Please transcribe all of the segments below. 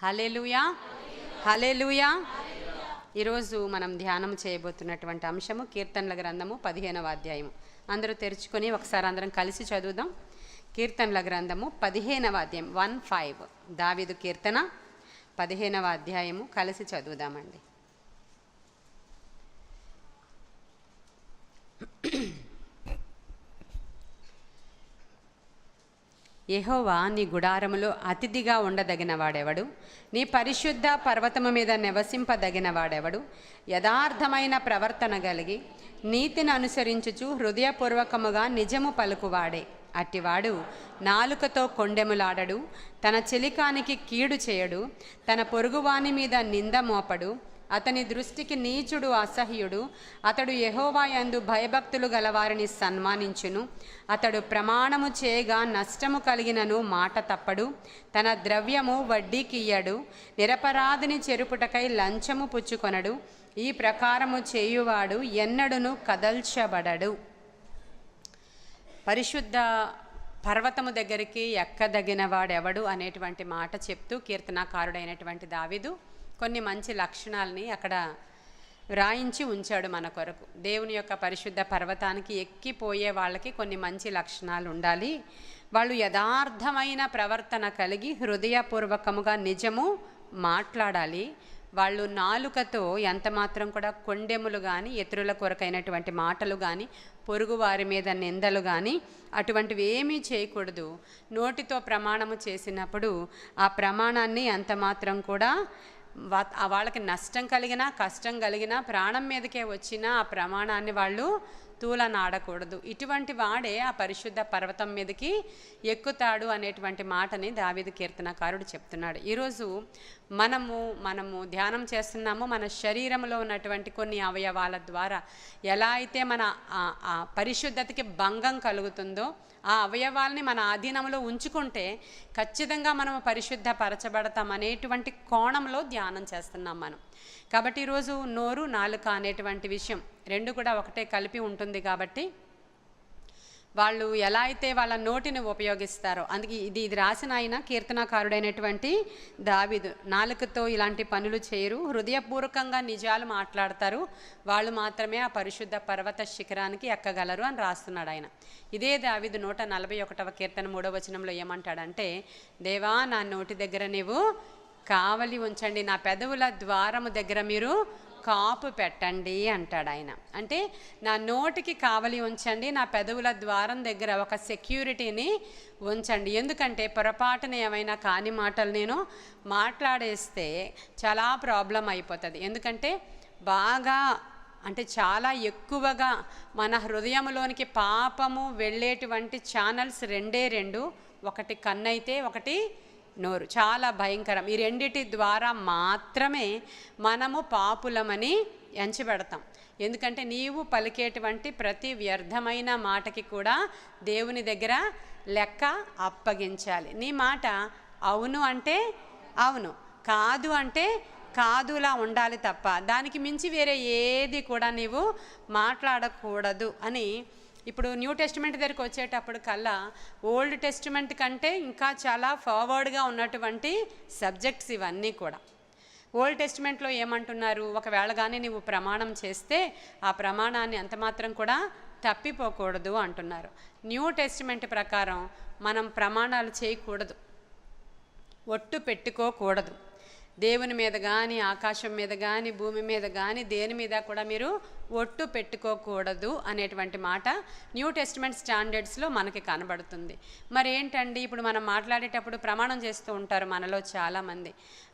హల్లెలూయా, హల్లెలూయా. ఈరోజు మనం ధ్యానం చేయబోతున్నటువంటి అంశము కీర్తనల గ్రంథము 15వ అధ్యాయము. అందరూ తెరుచుకొని ఒకసారి అందరం కలిసి చదువుదాం. కీర్తనల గ్రంథము 15వ అధ్యాయం 1:5 దావీదు కీర్తన 15వ అధ్యాయము కలిసి చదువుదామండి. యెహోవా నీ గుడారములో అతిథిగా ఉండదగిన వాడెవడు? నీ పరిశుద్ధ పర్వతము మీద నివసింపదగిన వాడెవడు? యథార్థమైన ప్రవర్తన కలిగి నీతిని అనుసరించుచు హృదయపూర్వకముగా నిజము పలుకువాడే. అట్టివాడు నాలుకతో కొండెములాడడు, తన చెలికానికి కీడు చేయడు, తన పొరుగువాని మీద నింద మోపడు. అతని దృష్టికి నీచుడు అసహ్యుడు. అతడు యెహోవా యందు భయభక్తులు గలవారిని సన్మానించును. అతడు ప్రమాణము చేయగా నష్టము కలిగినను మాట తప్పడు. తన ద్రవ్యము వడ్డీకియ్యడు. నిరపరాధిని చెరుపుటకై లంచము పుచ్చుకొనడు. ఈ ప్రకారము చేయువాడు ఎన్నడును కదల్చబడడు. పరిశుద్ధ పర్వతము దగ్గరికి ఎక్కదగిన వాడెవడు అనేటువంటి మాట చెప్తూ కీర్తనాకారుడైనటువంటి దావీదు కొన్ని మంచి లక్షణాలని అక్కడ వ్రాయించి ఉంచాడు మన కొరకు. దేవుని యొక్క పరిశుద్ధ పర్వతానికి ఎక్కిపోయే వాళ్ళకి కొన్ని మంచి లక్షణాలు ఉండాలి. వాళ్ళు యథార్థమైన ప్రవర్తన కలిగి హృదయపూర్వకముగా నిజము మాట్లాడాలి. వాళ్ళు నాలుకతో ఎంత మాత్రం కూడా కొండెములు కానీ, ఇతరుల కొరకైనటువంటి మాటలు కానీ, పొరుగు వారి మీద నిందలు కానీ అటువంటివి ఏమీ చేయకూడదు. నోటితో ప్రమాణము చేసినప్పుడు ఆ ప్రమాణాన్ని ఎంత మాత్రం కూడా వాళ్ళకి నష్టం కలిగినా, కష్టం కలిగినా, ప్రాణం మీదకే వచ్చినా ఆ ప్రమాణాన్ని వాళ్ళు తూలనాడకూడదు. ఇటువంటి వాడే ఆ పరిశుద్ధ పర్వతం మీదకి ఎక్కుతాడు అనేటువంటి మాటని దావీదు కీర్తనకారుడు చెప్తున్నాడు. ఈరోజు మనము ధ్యానం చేస్తున్నాము. మన శరీరంలో ఉన్నటువంటి కొన్ని అవయవాల ద్వారా ఎలా అయితే మన పరిశుద్ధతకి భంగం కలుగుతుందో ఆ అవయవాల్ని మన ఆధీనంలో ఉంచుకుంటే ఖచ్చితంగా మనము పరిశుద్ధపరచబడతాం అనేటువంటి కోణంలో ధ్యానం చేస్తున్నాం మనం. కాబట్టి ఈరోజు నోరు, నాలుక అనేటువంటి విషయం రెండు కూడా ఒకటే కలిపి ఉంటుంది. కాబట్టి వాళ్ళు ఎలా అయితే వాళ్ళ నోటిని ఉపయోగిస్తారో, అందుకే ఇది రాసిన ఆయన కీర్తనాకారుడైనటువంటి దావీదు. నాలుకతో ఇలాంటి పనులు చేయరు, హృదయపూర్వకంగా నిజాలు మాట్లాడతారు. వాళ్ళు మాత్రమే ఆ పరిశుద్ధ పర్వత శిఖరానికి ఎక్కగలరు అని రాస్తున్నాడు ఆయన. ఇదే దావీదు 141వ కీర్తన 3వ వచనంలో ఏమంటాడంటే, దేవా నా నోటి దగ్గర నీవు కావలి ఉంచండి, నా పెదవుల ద్వారము దగ్గర మీరు కాపు పెట్టండి అంటాడు ఆయన. అంటే నా నోటికి కావలి ఉంచండి, నా పెదవుల ద్వారం దగ్గర ఒక సెక్యూరిటీని ఉంచండి. ఎందుకంటే పొరపాటున ఏమైనా కాని మాటలు నేను మాట్లాడేస్తే చాలా ప్రాబ్లం అయిపోతుంది. ఎందుకంటే బాగా అంటే చాలా ఎక్కువగా మన హృదయంలోనికి పాపము వెళ్ళేటువంటి ఛానల్స్ రెండే రెండు. ఒకటి కన్ను అయితే ఒకటి నోరు. చాలా భయంకరం. ఈ రెండిటి ద్వారా మాత్రమే మనము పాపులమని ఎంచబెడతాం. ఎందుకంటే నీవు పలికేటువంటి ప్రతి వ్యర్థమైన మాటకి కూడా దేవుని దగ్గర లెక్క అప్పగించాలి. నీ మాట అవును అంటే అవును, కాదు అంటే కాదులా ఉండాలి తప్ప దానికి మించి వేరే ఏది కూడా నీవు మాట్లాడకూడదు అని. ఇప్పుడు న్యూ టెస్టిమెంట్ దగ్గరికి వచ్చేటప్పుడు కల్లా ఓల్డ్ టెస్టిమెంట్ కంటే ఇంకా చాలా ఫార్వర్డ్గా ఉన్నటువంటి సబ్జెక్ట్స్ ఇవన్నీ కూడా. ఓల్డ్ టెస్టిమెంట్లో ఏమంటున్నారు, ఒకవేళ కానీ నీవు ప్రమాణం చేస్తే ఆ ప్రమాణాన్ని ఎంత మాత్రం కూడా తప్పిపోకూడదు అంటున్నారు. న్యూ టెస్టిమెంట్ ప్రకారం మనం ప్రమాణాలు చేయకూడదు, ఒట్టు పెట్టుకోకూడదు. దేవుని మీద కానీ, ఆకాశం మీద కానీ, భూమి మీద కానీ దేని మీద కూడా మీరు ఒట్టు పెట్టుకోకూడదు అనేటువంటి మాట న్యూ టెస్టిమెంట్ స్టాండర్డ్స్లో మనకి కనబడుతుంది. మరి ఏంటండి, ఇప్పుడు మనం మాట్లాడేటప్పుడు ప్రమాణం చేస్తూ ఉంటారు మనలో చాలామంది.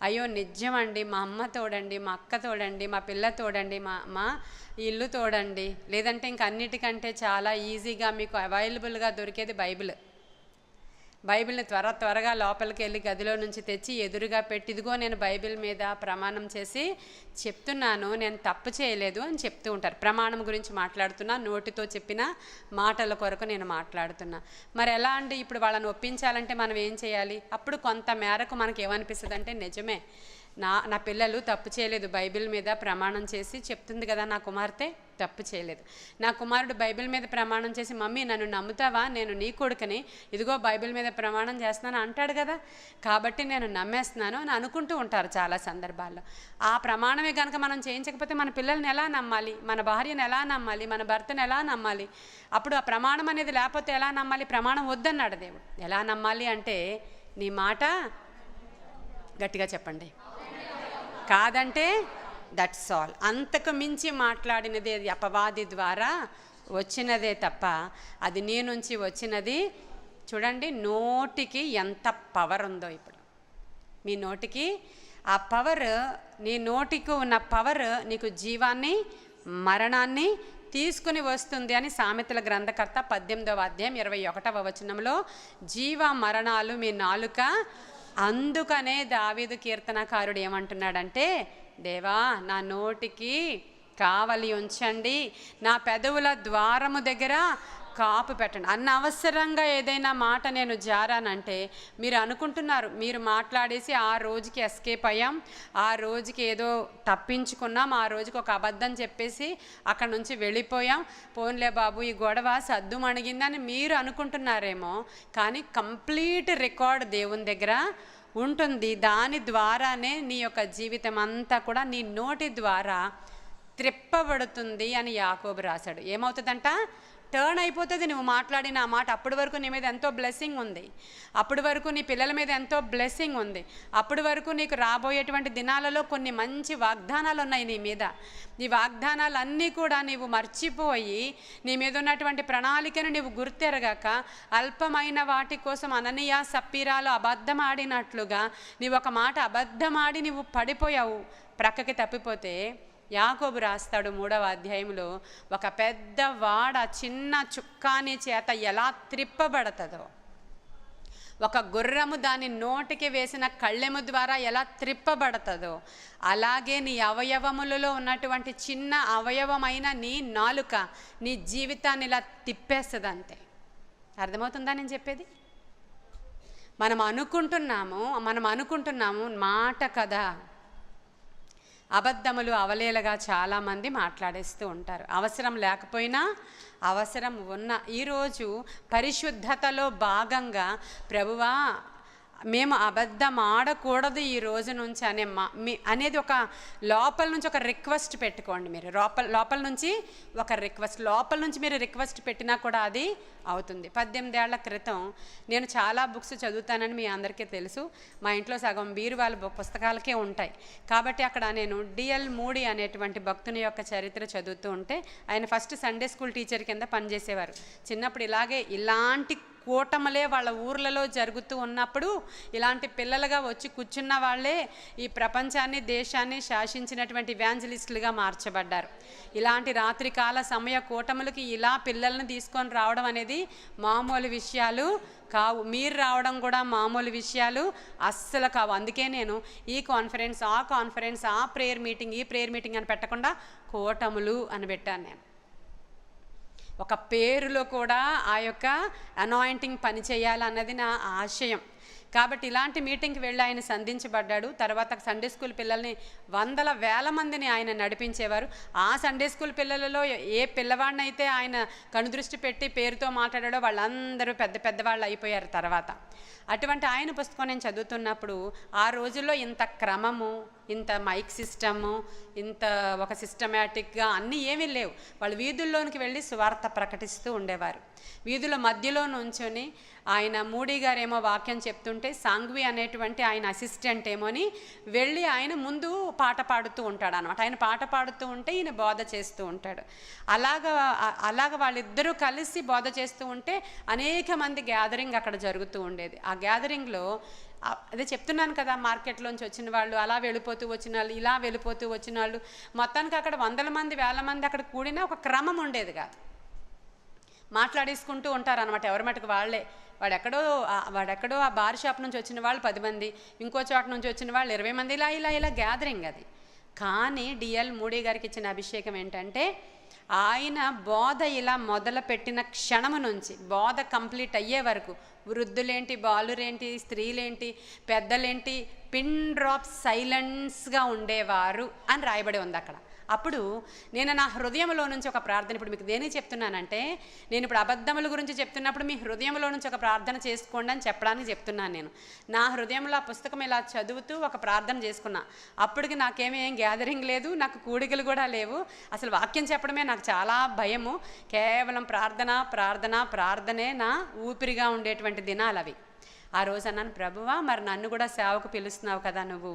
అయ్యో నిజమండి, మా అమ్మ తోడండి, మా అక్క తోడండి, మా పిల్ల తోడండి, మా ఇల్లు తోడండి, లేదంటే ఇంక అన్నిటికంటే చాలా ఈజీగా మీకు అవైలబుల్గా దొరికేది బైబిల్ని త్వరగా లోపలికి వెళ్ళి గదిలో నుంచి తెచ్చి ఎదురుగా పెట్టి, ఇదిగో నేను బైబిల్ మీద ప్రమాణం చేసి చెప్తున్నాను, నేను తప్పు చేయలేదు అని చెప్తూ ఉంటారు. ప్రమాణం గురించి మాట్లాడుతున్నా, నోటితో చెప్పిన మాటల కొరకు నేను మాట్లాడుతున్నా. మరి ఎలా అండి, ఇప్పుడు వాళ్ళని ఒప్పించాలంటే మనం ఏం చేయాలి? అప్పుడు కొంత మేరకు మనకి ఏమనిపిస్తుంది అంటే, నిజమే నా పిల్లలు తప్పు చేయలేదు, బైబిల్ మీద ప్రమాణం చేసి చెప్తుంది కదా నా కుమార్తె, తప్పు చేయలేదు. నా కుమారుడు బైబిల్ మీద ప్రమాణం చేసి మమ్మీ నన్ను నమ్ముతావా, నేను నీ కొడుకుని, ఇదిగో బైబిల్ మీద ప్రమాణం చేస్తున్నాను అంటాడు కదా, కాబట్టి నేను నమ్మేస్తున్నాను అని అనుకుంటూ ఉంటారు చాలా సందర్భాల్లో. ఆ ప్రమాణమే కనుక మనం చేయించకపోతే మన పిల్లల్ని ఎలా నమ్మాలి, మన భార్యను ఎలా నమ్మాలి, మన భర్తను ఎలా నమ్మాలి? అప్పుడు ఆ ప్రమాణం అనేది లేకపోతే ఎలా నమ్మాలి? ప్రమాణం వద్దన్నాడు దేవుడు. ఎలా నమ్మాలి అంటే నీ మాట గట్టిగా చెప్పండి, కాదంటే దట్స్ ఆల్. అంతకు మించి మాట్లాడినది అది అపవాది ద్వారా వచ్చినదే తప్ప అది నీ నుంచి వచ్చినది. చూడండి నోటికి ఎంత పవర్ ఉందో. ఇప్పుడు మీ నోటికి ఆ పవర్, నీ నోటికి ఉన్న పవర్ నీకు జీవాన్ని మరణాన్ని తీసుకుని వస్తుంది అని సామెతల గ్రంథకర్త 18వ అధ్యాయం 21వ వచనంలో జీవ మరణాలు మీ నాలుక. అందుకనే దావీదు కీర్తనకారుడు ఏమంటున్నాడంటే, దేవా నా నోటికి కావలి ఉంచండి, నా పెదవుల ద్వారము దగ్గర కాపు పెట్టండి. అనవసరంగా ఏదైనా మాట నేను జారానంటే మీరు అనుకుంటున్నారు మీరు మాట్లాడేసి ఆ రోజుకి ఎస్కేప్ అయ్యాం, ఆ రోజుకి ఏదో తప్పించుకున్నాం, ఆ రోజుకి ఒక అబద్ధం చెప్పేసి అక్కడ నుంచి వెళ్ళిపోయాం, పోన్లే బాబు ఈ గొడవ సద్దు మణిగిందని మీరు అనుకుంటున్నారేమో. కానీ కంప్లీట్ రికార్డ్ దేవుని దగ్గర ఉంటుంది. దాని ద్వారానే నీ యొక్క జీవితం అంతా కూడా నీ నోటి ద్వారా త్రిప్పబడుతుంది అని యాకోబు రాశాడు. ఏమవుతుందంట? టర్న్ అయిపోతుంది నువ్వు మాట్లాడిన ఆ మాట. అప్పటి వరకు నీ మీద ఎంతో బ్లెస్సింగ్ ఉంది, అప్పటి వరకు నీ పిల్లల మీద ఎంతో బ్లెస్సింగ్ ఉంది, అప్పటి వరకు నీకు రాబోయేటువంటి దినాలలో కొన్ని మంచి వాగ్దానాలు ఉన్నాయి నీ మీద. ఈ వాగ్దానాలన్నీ కూడా నీవు మర్చిపోయి నీ మీద ఉన్నటువంటి ప్రణాళికను నీవు గుర్తెరగాక అల్పమైన వాటి కోసం అననీయ సప్పీరాలు అబద్ధం ఆడినట్లుగా నీవు ఒక మాట అబద్ధమాడి నీవు పడిపోయావు, ప్రక్కకి తప్పిపోతే. యాకోబు రాస్తాడు 3వ అధ్యాయంలో, ఒక పెద్ద వాడ చిన్న చుక్కాని చేత ఎలా త్రిప్పబడతదో, ఒక గుర్రము దాని నోటికి వేసిన కళ్ళెము ద్వారా ఎలా త్రిప్పబడతదో, అలాగే నీ అవయవములలో ఉన్నటువంటి చిన్న అవయవమైన నీ నాలుక నీ జీవితాన్ని ఇలా తిప్పేస్తుంది అంతే. అర్థమవుతుందా నేను చెప్పేది? మనం అనుకుంటున్నాము మాట కదా. అబద్ధములు అవలేలగా చాలామంది మాట్లాడేస్తూ ఉంటారు, అవసరం లేకపోయినా అవసరం ఉన్న. ఈరోజు పరిశుద్ధతలో భాగంగా ప్రభువా మేము అబద్ధం ఆడకూడదు ఈ రోజు నుంచి అనేది ఒక లోపల నుంచి ఒక రిక్వెస్ట్ పెట్టుకోండి. మీరు లోపల నుంచి ఒక రిక్వెస్ట్, లోపల నుంచి మీరు రిక్వెస్ట్ పెట్టినా కూడా అది అవుతుంది. 18 ఏళ్ల క్రితం నేను చాలా బుక్స్ చదువుతానని మీ అందరికీ తెలుసు. మా ఇంట్లో సగం బీరువాళ్ళ పుస్తకాలకే ఉంటాయి. కాబట్టి అక్కడ నేను డిఎల్ మూడీ అనేటువంటి భక్తుని యొక్క చరిత్ర చదువుతూ ఉంటే, ఆయన ఫస్ట్ సండే స్కూల్ టీచర్ కింద పనిచేసేవారు. చిన్నప్పుడు ఇలాంటి కూటములే వాళ్ళ ఊర్లలో జరుగుతూ ఉన్నప్పుడు ఇలాంటి పిల్లలుగా వచ్చి కూర్చున్న వాళ్ళే ఈ ప్రపంచాన్ని దేశాన్ని శాసించినటువంటి ఇవాంజలిస్టులుగా మార్చబడ్డారు. ఇలాంటి రాత్రికాల సమయ కూటములకి ఇలా పిల్లల్ని తీసుకొని రావడం అనేది మామూలు విషయాలు కావు. మీరు రావడం కూడా మామూలు విషయాలు అస్సలు కావు. అందుకే నేను ఈ కాన్ఫరెన్స్, ఆ కాన్ఫరెన్స్, ఆ ప్రేయర్ మీటింగ్, ఈ ప్రేయర్ మీటింగ్ అని పెట్టకుండా కూటములు అని పెట్టాను. నేను ఒక పేరులో కూడా ఆ యొక్క అనాయింటింగ్ పని చేయాలన్నది నా ఆశయం. కాబట్టి ఇలాంటి మీటింగ్కి వెళ్ళి ఆయన సంధించబడ్డాడు. తర్వాత సండే స్కూల్ పిల్లల్ని వేల మందిని ఆయన నడిపించేవారు. ఆ సండే స్కూల్ పిల్లలలో ఏ పిల్లవాడినైతే ఆయన కనుదృష్టి పెట్టి పేరుతో మాట్లాడాడో వాళ్ళందరూ పెద్దవాళ్ళు అయిపోయారు తర్వాత. అటువంటి ఆయన పుస్తకం నేను చదువుతున్నప్పుడు ఆ రోజుల్లో ఇంత క్రమము, ఇంత మైక్ సిస్టము, ఇంత ఒక సిస్టమేటిక్గా అన్నీ ఏమీ లేవు. వాళ్ళు వీధుల్లోనికి వెళ్ళి సువార్త ప్రకటిస్తూ ఉండేవారు. వీధుల మధ్యలో నుంచొని ఆయన మూడీ గారేమో వాక్యం చెప్తుంటే సాంగ్వి అనేటువంటి ఆయన అసిస్టెంట్ ఏమోని వెళ్ళి ఆయన ముందు పాట పాడుతూ ఉంటాడు అనమాట. ఆయన పాట పాడుతూ ఉంటే ఈయన బోధ చేస్తూ ఉంటాడు. అలాగ వాళ్ళిద్దరూ కలిసి బోధ చేస్తూ ఉంటే అనేక మంది గ్యాదరింగ్ అక్కడ జరుగుతూ ఉండేది. ఆ గ్యాదరింగ్లో అదే చెప్తున్నాను కదా, మార్కెట్లోంచి వచ్చిన వాళ్ళు, అలా వెళ్ళిపోతూ వచ్చిన వాళ్ళు, ఇలా వెళ్ళిపోతూ వచ్చిన వాళ్ళు, మొత్తానికి అక్కడ 100 మంది 1000 మంది అక్కడ కూడినా ఒక క్రమం ఉండేది కాదు. మాట్లాడేసుకుంటూ ఉంటారనమాట ఎవరి మటుకు వాళ్ళే. వాడెక్కడో ఆ బార్ షాప్ నుంచి వచ్చిన వాళ్ళు 10 మంది, ఇంకో చోట నుంచి వచ్చిన వాళ్ళు 20 మంది, ఇలా గ్యాదరింగ్ అది. కానీ డిఎల్ మూడీ గారికి ఇచ్చిన అభిషేకం ఏంటంటే, ఆయన బోధ ఇలా మొదలుపెట్టిన క్షణము నుంచి బోధ కంప్లీట్ అయ్యే వరకు వృద్ధులేంటి, బాలురేంటి, స్త్రీలేంటి, పెద్దలేంటి, పిన్ డ్రాప్ సైలెన్స్గా ఉండేవారు అని రాయబడి ఉంది అక్కడ. అప్పుడు నేను నా హృదయంలో నుంచి ఒక ప్రార్థన, ఇప్పుడు మీకు దేనికి చెప్తున్నానంటే, నేను ఇప్పుడు అబద్ధముల గురించి చెప్తున్నప్పుడు మీ హృదయంలో నుంచి ఒక ప్రార్థన చేసుకోండి అని చెప్పడానికి చెప్తున్నాను. నేను నా హృదయంలో ఆ పుస్తకం ఇలా చదువుతూ ఒక ప్రార్థన చేసుకున్నా. అప్పటికి నాకేమేం గ్యాదరింగ్ లేదు, నాకు కూడికలు కూడా లేవు, అసలు వాక్యం చెప్పడమే నాకు చాలా భయము. కేవలం ప్రార్థన ప్రార్థన ప్రార్థనే నా ఊపిరిగా ఉండేటువంటి దినాలు అవి. ఆ రోజు అన్నాను, ప్రభువా మరి నన్ను కూడా సేవకు పిలుస్తున్నావు కదా నువ్వు,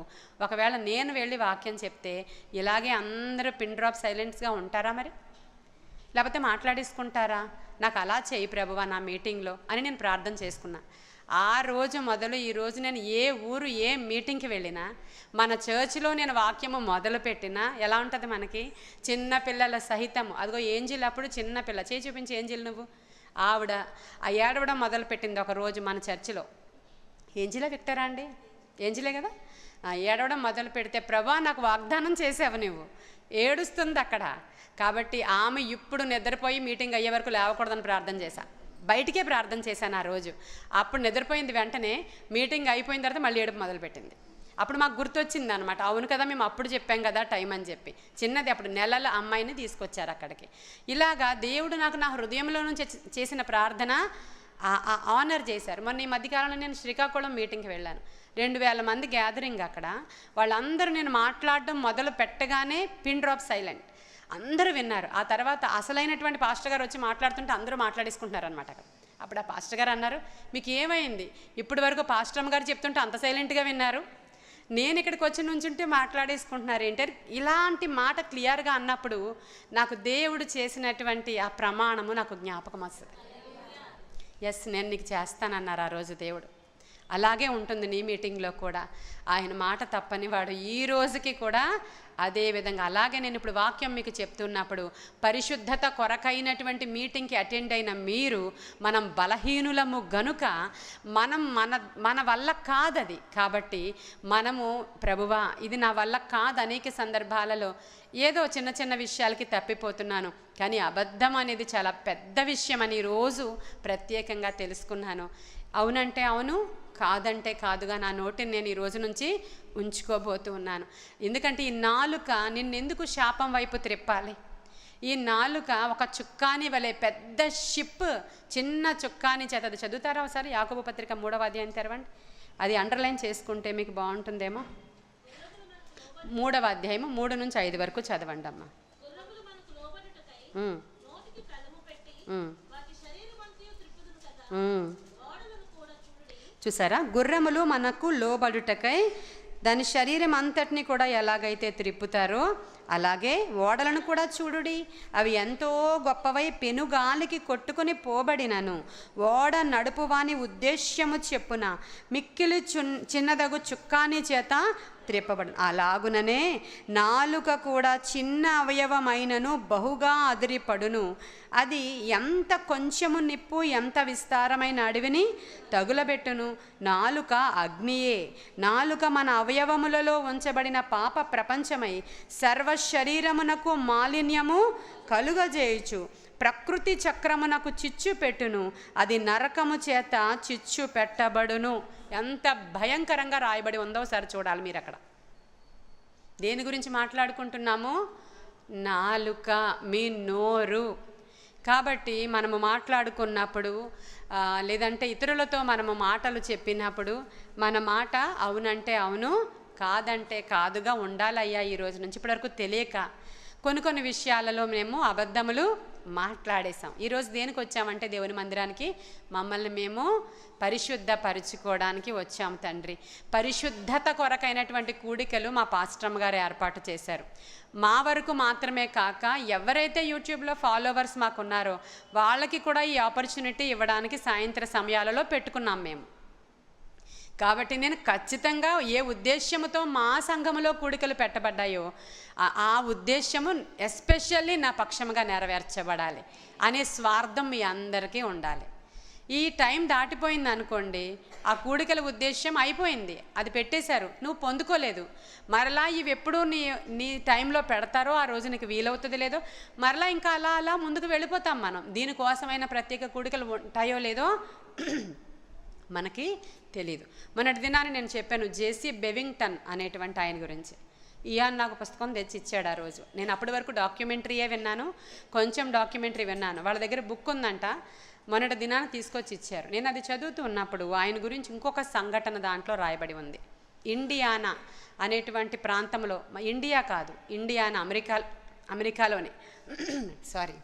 ఒకవేళ నేను వెళ్ళి వాక్యం చెప్తే ఇలాగే అందరూ పిన్ డ్రాప్ సైలెంట్స్గా ఉంటారా మరి, లేకపోతే మాట్లాడేసుకుంటారా? నాకు అలా చేయి ప్రభువా నా మీటింగ్లో అని నేను ప్రార్థన చేసుకున్నా. ఆ రోజు మొదలు ఈ రోజు నేను ఏ ఊరు ఏ మీటింగ్కి వెళ్ళినా, మన చర్చిలో నేను వాక్యము మొదలు పెట్టినా ఎలా ఉంటుంది మనకి, చిన్నపిల్లల సహితము, అదిగో ఏంజిల్ అప్పుడు చిన్నపిల్ల చేయి చూపించి, ఏంజిల్ నువ్వు, ఆవిడ ఆ ఏడవడం మొదలుపెట్టింది ఒక రోజు మన చర్చిలో. ఏంజిలా విక్టరా అండి, ఏంజిలే కదా, ఏడవడం మొదలు పెడితే ప్రభా నాకు వాగ్దానం చేసావు నువ్వు, ఏడుస్తుంది అక్కడ. కాబట్టి ఆమె ఇప్పుడు నిద్రపోయి మీటింగ్ అయ్యే వరకు లేవకూడదని ప్రార్థన చేశా, బయటికే ప్రార్థన చేశాను ఆ రోజు. అప్పుడు నిద్రపోయింది, వెంటనే మీటింగ్ అయిపోయిన తర్వాత మళ్ళీ ఏడుపు మొదలుపెట్టింది. అప్పుడు మాకు గుర్తొచ్చింది అనమాట, అవును కదా మేము అప్పుడు చెప్పాం కదా టైం అని చెప్పి. చిన్నది అప్పుడు నెలల అమ్మాయిని తీసుకొచ్చారు అక్కడికి. ఇలాగా దేవుడు నాకు నా హృదయంలో నుంచి చేసిన ప్రార్థన ఆనర్ చేశారు. మొన్న ఈ మధ్యకాలంలో నేను శ్రీకాకుళం మీటింగ్కి వెళ్ళాను, 2000 మంది గ్యాదరింగ్ అక్కడ. వాళ్ళందరూ నేను మాట్లాడడం మొదలు పెట్టగానే పిన్ డ్రాప్ సైలెంట్, అందరూ విన్నారు. ఆ తర్వాత అసలైనటువంటి పాస్టర్ గారు వచ్చి మాట్లాడుతుంటే అందరూ మాట్లాడేసుకుంటున్నారు అనమాట అక్కడ. అప్పుడు ఆ పాస్టర్ గారు అన్నారు, మీకు ఏమైంది, ఇప్పటి వరకు పాస్టర్ గారు చెప్తుంటే అంత సైలెంట్గా విన్నారు, నేను ఇక్కడికి వచ్చి నుంచుంటే మాట్లాడేసుకుంటున్నారు ఏంటంటే. ఇలాంటి మాట క్లియర్గా అన్నప్పుడు నాకు దేవుడు చేసినటువంటి ఆ ప్రమాణము నాకు జ్ఞాపకం వస్తుంది. ఎస్, నేను నీకు చేస్తానన్నారు ఆ రోజు దేవుడు. అలాగే ఉంటుంది నీ మీటింగ్లో కూడా, ఆయన మాట తప్పని వాడు ఈ రోజుకి కూడా అదే విధంగా. అలాగే నేను ఇప్పుడు వాక్యం మీకు చెప్తున్నప్పుడు పరిశుద్ధత కొరకైనటువంటి మీటింగ్కి అటెండ్ అయిన మీరు, మనం బలహీనులము గనుక మన వల్ల కాదది. కాబట్టి మనము ప్రభువా ఇది నా వల్ల కాదు, అనేక సందర్భాలలో ఏదో చిన్న చిన్న విషయాలకి తప్పిపోతున్నాను, కానీ అబద్ధం అనేది చాలా పెద్ద విషయం అని ఈరోజు ప్రత్యేకంగా తెలుసుకున్నాను. అవునంటే అవును, కాదంటే కాదుగా నా నోటిని నేను ఈ రోజు నుంచి ఉంచుకోబోతూ ఉన్నాను. ఎందుకంటే ఈ నాలుక నిన్నెందుకు శాపం వైపు త్రిప్పాలి? ఈ నాలుక ఒక చుక్కాని వలె, పెద్ద షిప్ చిన్న చుక్కాని చేత. అది చదువుతారా ఒకసారి, యాకోబు పత్రిక 3వ అధ్యాయం తెరవండి, అది అండర్లైన్ చేసుకుంటే మీకు బాగుంటుందేమో. 3వ అధ్యాయము 3 నుంచి 5 వరకు చదవండి అమ్మా. చూసారా, గుర్రములు మనకు లోబడుటకై దాని శరీరం అంతటిని కూడా ఎలాగైతే త్రిప్పుతారో అలాగే ఓడలను కూడా చూడుడి, అవి ఎంతో గొప్పవై పెనుగాలికి కొట్టుకుని పోబడినను ఓడ నడుపువాని ఉద్దేశ్యము చెప్పున మిక్కిలి చిన్నదగు చుక్కాని చేత త్రిప్పబడు. అలాగుననే నాలుక కూడా చిన్న అవయవమైనను బహుగా అదిరిపడును. అది ఎంత కొంచెము నిప్పు ఎంత విస్తారమైన అడవిని తగులబెట్టును. నాలుక అగ్నియే. నాలుక మన అవయవములలో ఉంచబడిన పాప ప్రపంచమై సర్వ శరీరమునకు మాలిన్యము కలుగజేయుచు ప్రకృతి చక్రమునకు చిచ్చు పెట్టును. అది నరకము చేత చిచ్చు పెట్టబడును. ఎంత భయంకరంగా రాయబడి ఉందో ఒకసారి చూడాలి మీరు అక్కడ. దేని గురించి మాట్లాడుకుంటున్నాము? నాలుక, మీ నోరు. కాబట్టి మనము మాట్లాడుకున్నప్పుడు లేదంటే ఇతరులతో మనము మాటలు చెప్పినప్పుడు మన మాట అవునంటే అవును, కాదంటే కాదుగా ఉండాలయ్యా. ఈ రోజు నుంచి ఇప్పటివరకు తెలియక కొన్ని విషయాలలో మేము అబద్ధములు మాట్లాడేసాం. ఈరోజు దేనికి వచ్చామంటే దేవుని మందిరానికి మమ్మల్ని మేము పరిశుద్ధపరుచుకోవడానికి వచ్చాం తండ్రి. పరిశుద్ధత కొరకైనటువంటి కూడికలు మా పాస్టమ్ గారు ఏర్పాటు చేశారు. మా వరకు మాత్రమే కాక ఎవరైతే యూట్యూబ్లో ఫాలోవర్స్ మాకున్నారో వాళ్ళకి కూడా ఈ ఆపర్చునిటీ ఇవ్వడానికి సాయంత్ర సమయాలలో పెట్టుకున్నాం మేము. కాబట్టి నేను ఖచ్చితంగా ఏ ఉద్దేశ్యముతో మా సంఘములో కూడికలు పెట్టబడ్డాయో ఆ ఉద్దేశ్యము ఎస్పెషల్లీ నా పక్షముగా నెరవేర్చబడాలి అనే స్వార్థం మీ అందరికీ ఉండాలి. ఈ టైం దాటిపోయింది అనుకోండి, ఆ కూడికల ఉద్దేశ్యం అయిపోయింది, అది పెట్టేశారు, నువ్వు పొందుకోలేదు. మరలా ఇవి ఎప్పుడు నీ టైంలో పెడతారో ఆ రోజు నీకు వీలవుతుంది లేదో మరలా ఇంకా అలా ముందుకు వెళ్ళిపోతాం మనం. దీనికోసమైన ప్రత్యేక కూడికలు ఉంటాయో లేదో మనకి తెలియదు. మొన్నటి దినాన్ని నేను చెప్పాను జేసీ బెవింగ్టన్ అనేటువంటి ఆయన గురించి. ఇయాన్ నాకు పుస్తకం తెచ్చి ఇచ్చాడు ఆ రోజు. నేను అప్పటి వరకు డాక్యుమెంటరీయే విన్నాను, కొంచెం డాక్యుమెంటరీ విన్నాను. వాళ్ళ దగ్గర బుక్ ఉందంట, మొన్నటి దినాన్ని తీసుకొచ్చి ఇచ్చారు. నేను అది చదువుతూ ఉన్నప్పుడు ఆయన గురించి ఇంకొక సంఘటన దాంట్లో రాయబడి ఉంది. ఇండియానా అనేటువంటి ప్రాంతంలో, ఇండియా కాదు, ఇండియానా అమెరికాలోనే సారీ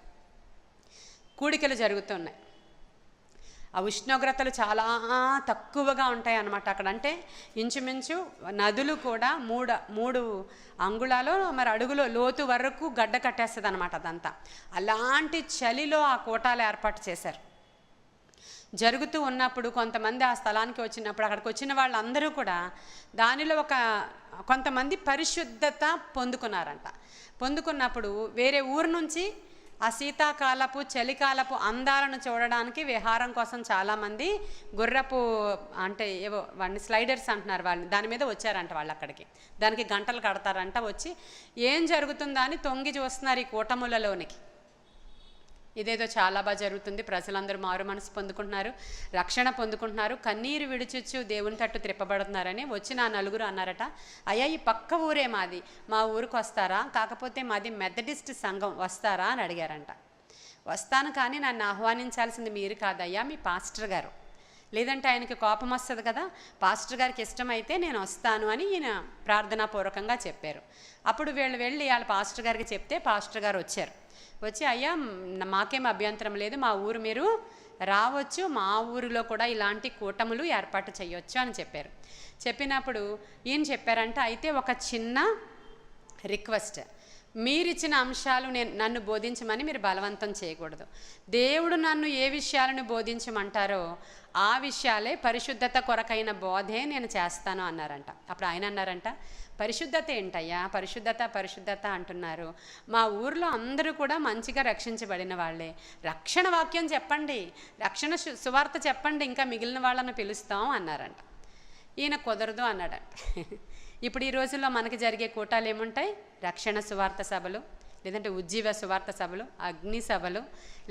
కూడికలు జరుగుతున్నాయి. ఆ ఉష్ణోగ్రతలు చాలా తక్కువగా ఉంటాయి అన్నమాట అక్కడ. అంటే ఇంచుమించు నదులు కూడా మూడు అంగుళాలు మరి అడుగులో లోతు వరకు గడ్డ కట్టేస్తుంది అనమాట అదంతా. అలాంటి చలిలో ఆ కోటాలు ఏర్పాటు చేశారు. జరుగుతూ ఉన్నప్పుడు కొంతమంది ఆ స్థలానికి వచ్చినప్పుడు అక్కడికి వచ్చిన వాళ్ళందరూ కూడా దానిలో కొంతమంది పరిశుద్ధత పొందుకున్నారంట. పొందుకున్నప్పుడు వేరే ఊరు నుంచి ఆ శీతాకాలపు చలికాలపు అందాలను చూడడానికి విహారం కోసం చాలామంది గుర్రపు అంటే ఏవో వాడిని స్లైడర్స్ అంటున్నారు, వాళ్ళు దాని మీద వచ్చారంట. వాళ్ళు అక్కడికి దానికి గంటలు కడతారంట. వచ్చి ఏం జరుగుతుందా అని తొంగి చూస్తున్నారు ఈ కూటములలోనికి. ఇదేదో చాలా బాగా జరుగుతుంది, ప్రజలందరూ మారు మనసు పొందుకుంటున్నారు, రక్షణ పొందుకుంటున్నారు, కన్నీరు విడిచిచ్చు దేవుని తట్టు త్రిప్పబడుతున్నారని వచ్చిన ఆ నలుగురు అన్నారట, అయ్యా ఈ పక్క ఊరే మాది, మా ఊరికి వస్తారా, కాకపోతే మాది మెథడిస్ట్ సంఘం, వస్తారా అని అడిగారంట. వస్తాను, కానీ నన్ను ఆహ్వానించాల్సింది మీరు కాదయ్యా, మీ పాస్టర్ గారు, లేదంటే ఆయనకి కోపం వస్తుంది కదా, పాస్టర్ గారికి ఇష్టమైతే నేను వస్తాను అని ఈయన ప్రార్థనాపూర్వకంగా చెప్పారు. అప్పుడు వీళ్ళు వెళ్ళి వాళ్ళ పాస్టర్ గారికి చెప్తే పాస్టర్ గారు వచ్చారు. వచ్చి అయ్యా మాకేం అభ్యంతరం లేదు, మా ఊరు మీరు రావచ్చు, మా ఊరిలో కూడా ఇలాంటి కూటములు ఏర్పాటు చేయొచ్చు అని చెప్పారు. చెప్పినప్పుడు ఈయన చెప్పారంట, అయితే ఒక చిన్న రిక్వెస్ట్, మీరిచ్చిన అంశాలు నన్ను బోధించమని మీరు బలవంతం చేయకూడదు. దేవుడు నన్ను ఏ విషయాలను బోధించమంటారో ఆ విషయాలే పరిశుద్ధత కొరకైన బోధే నేను చేస్తాను అన్నారంట. అప్పుడు ఆయన అన్నారంట, పరిశుద్ధత ఏంటయ్యా, పరిశుద్ధత అంటున్నారు, మా ఊర్లో అందరూ కూడా మంచిగా రక్షించబడిన వాళ్ళే, రక్షణ వాక్యం చెప్పండి, రక్షణ సువార్త చెప్పండి, ఇంకా మిగిలిన వాళ్ళని పిలుస్తాం అన్నారంట. ఈయన కుదరదు అన్నాడంట. ఇప్పుడు ఈ రోజుల్లో మనకి జరిగే కూటాలు ఏముంటాయి, రక్షణ సువార్త సభలు, లేదంటే ఉజ్జీవ సువార్త సభలు, అగ్ని సభలు,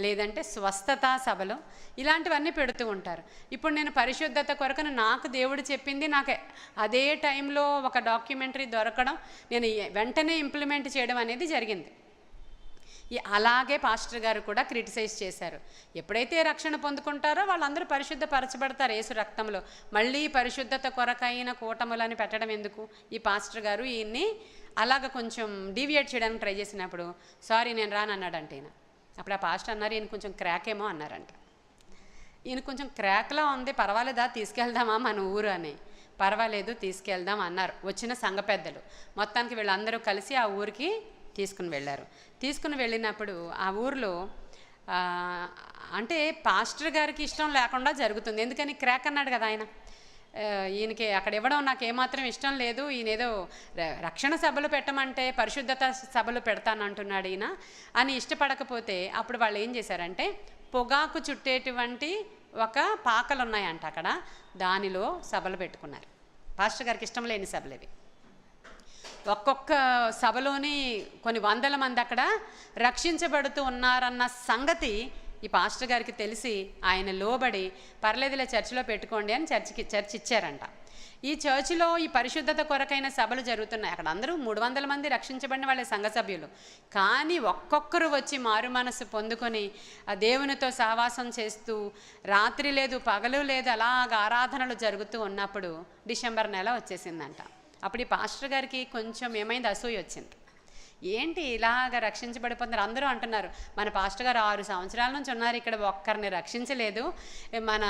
లేదంటే స్వస్థత సభలు, ఇలాంటివన్నీ పెడుతూ ఉంటారు. ఇప్పుడు నేను పరిశుద్ధత కొరకను నాకు దేవుడు చెప్పింది, నాకు అదే టైంలో ఒక డాక్యుమెంటరీ దొరకడం, నేను వెంటనే ఇంప్లిమెంట్ చేయడం అనేది జరిగింది. అలాగే పాస్టర్ గారు కూడా క్రిటిసైజ్ చేశారు. ఎప్పుడైతే రక్షణ పొందుకుంటారో వాళ్ళందరూ పరిశుద్ధపరచబడతారు యేసు రక్తంలో, మళ్ళీ పరిశుద్ధత కొరకైన కూటములని పెట్టడం ఎందుకు? ఈ పాస్టర్ గారు ఈయన్ని అలాగ కొంచెం డీవియేట్ చేయడానికి ట్రై చేసినప్పుడు సారీ నేను రాను అన్నాడంట ఈయన. అప్పుడు ఆ పాస్టర్ అన్నారు, ఈయన కొంచెం క్రాక్ ఏమో అన్నారంట. ఈయన కొంచెం క్రాక్లా ఉంది, పర్వాలేదా తీసుకెళ్దామా మన ఊరు అని. పర్వాలేదు తీసుకెళ్దాం అన్నారు వచ్చిన సంఘ పెద్దలు. మొత్తానికి వీళ్ళందరూ కలిసి ఆ ఊరికి తీసుకుని వెళ్ళారు. తీసుకుని వెళ్ళినప్పుడు ఆ ఊరిలో అంటే పాస్టర్ గారికి ఇష్టం లేకుండా జరుగుతుంది. ఎందుకని, క్రాక్ అన్నాడు కదా ఆయన, ఈయనకి అక్కడ ఇవ్వడం నాకు ఏమాత్రం ఇష్టం లేదు, ఈయన ఏదో రక్షణ సభలు పెట్టమంటే పరిశుద్ధత సభలు పెడతానంటున్నాడు ఈయన అని ఇష్టపడకపోతే, అప్పుడు వాళ్ళు ఏం చేశారంటే పొగాకు చుట్టేటువంటి ఒక పాకలు ఉన్నాయంట అక్కడ, దానిలో సభలు పెట్టుకున్నారు. పాస్టర్ గారికి ఇష్టం లేని సభలు ఇవి. ఒక్కొక్క సభలోని కొన్ని వందల మంది అక్కడ రక్షించబడుతూ ఉన్నారన్న సంగతి ఈ పాస్టర్ గారికి తెలిసి ఆయన లోబడి పర్లేదులే చర్చిలో పెట్టుకోండి అని చర్చ్ ఇచ్చారంట. ఈ చర్చిలో ఈ పరిశుద్ధత కొరకైన సభలు జరుగుతున్నాయి. అక్కడ అందరూ 300 మంది రక్షించబడిన వాళ్ళే సంఘ సభ్యులు. కానీ ఒక్కొక్కరు వచ్చి మారు మనసు పొందుకొని ఆ దేవునితో సహవాసం చేస్తూ రాత్రి లేదు పగలు లేదు అలాగ ఆరాధనలు జరుగుతూ ఉన్నప్పుడు డిసెంబర్ నెల వచ్చేసిందంట. అప్పుడు ఈ పాస్టర్ గారికి కొంచెం ఏమైంది, అసూయ వచ్చింది. ఏంటి ఇలాగ రక్షించబడిపోతున్నారు, అందరూ అంటున్నారు మన పాస్టర్ గారు 6 సంవత్సరాల నుంచి ఉన్నారు ఇక్కడ, ఒక్కరిని రక్షించలేదు, మన